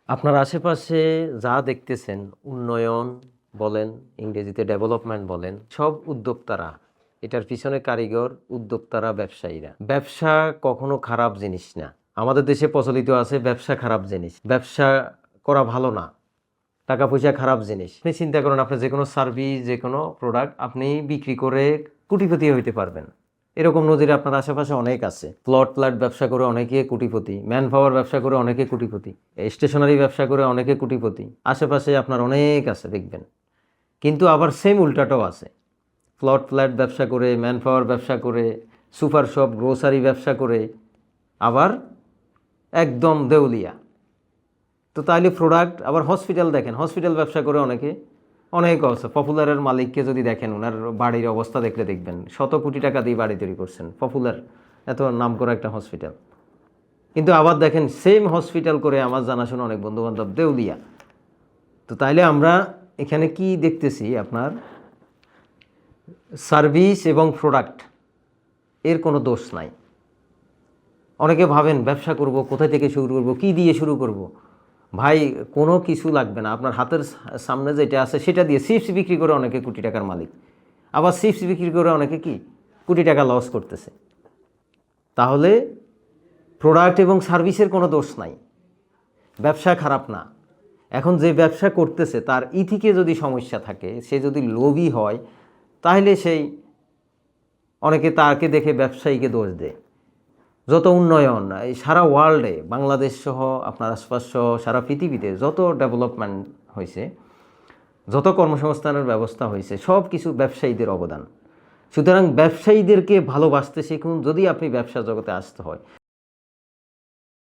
আপনার আশেপাশে যা দেখতেছেন উন্নয়ন বলেন, ইংরেজিতে ডেভেলপমেন্ট বলেন, সব উদ্যোক্তারা, এটার পিছনে কারিগর, উদ্যোক্তারা, ব্যবসায়ীরা। ব্যবসা কখনো খারাপ জিনিস না। আমাদের দেশে প্রচলিত আছে ব্যবসা খারাপ জিনিস, ব্যবসা করা ভালো না, টাকা পয়সা খারাপ জিনিস। আপনি চিন্তা করেন, আপনার যে কোনো সার্ভিস, যে কোনো প্রোডাক্ট আপনি বিক্রি করে কোটিপতি হইতে পারবেন। এরকম নজির আপনার আশেপাশে অনেক আছে। প্লট ব্যবসা করে অনেকে কোটিপতি, ম্যান পাওয়ার ব্যবসা করে অনেকে কোটিপতি, স্টেশনারি ব্যবসা করে অনেকে কোটিপতি। আশেপাশে আপনার অনেক আছে দেখবেন। কিন্তু আবার সেম উল্টাটাও আছে। প্লট ব্যবসা করে, ম্যান পাওয়ার ব্যবসা করে, সুপার শপ, গ্রোসারি ব্যবসা করে আবার একদম দেউলিয়া। তো তাইলে প্রোডাক্ট আবার হসপিটাল দেখেন, হসপিটাল ব্যবসা করে অনেক অবস্থা। পপুলারের মালিককে যদি দেখেন, ওনার বাড়ির অবস্থা দেখলে দেখবেন শত কোটি টাকা দিয়ে বাড়ি তৈরি করছেন। পপুলার এত নাম করা একটা হসপিটাল, কিন্তু আবার দেখেন সেম হসপিটাল করে আমার জানাশোনা অনেক বন্ধুবান্ধব দেউলিয়া। তো তাইলে আমরা এখানে কি দেখতেছি, আপনার সার্ভিস এবং প্রোডাক্ট এর কোনো দোষ নাই। অনেকে ভাবেন ব্যবসা করব, কোথায় থেকে শুরু করব, কি দিয়ে শুরু করব। ভাই, কোনো কিছু লাগবে না। আপনার হাতের সামনে যেটা আছে সেটা দিয়ে চিপস বিক্রি করে অনেকে কোটি টাকার মালিক, আবার চিপস বিক্রি করে অনেকে কি কোটি টাকা লস করতেছে। তাহলে প্রোডাক্ট এবং সার্ভিসের কোনো দোষ নাই, ব্যবসা খারাপ না। এখন যে ব্যবসা করতেছে তার ইথিকে যদি সমস্যা থাকে, সে যদি লোভী হয়, তাহলে সেই অনেকে তাকে দেখে ব্যবসায়ীকে দোষ দেয়। যত উন্নয়ন এই সারা ওয়ার্ল্ডে, বাংলাদেশ সহ আপনার আশপাশ সহ সারা পৃথিবীতে যত ডেভেলপমেন্ট হয়েছে, যত কর্মসংস্থানের ব্যবস্থা হয়েছে, সব কিছু ব্যবসায়ীদের অবদান। সুতরাং ব্যবসায়ীদেরকে ভালোবাসতে শিখুন যদি আপনি ব্যবসা জগতে আসতে হয়।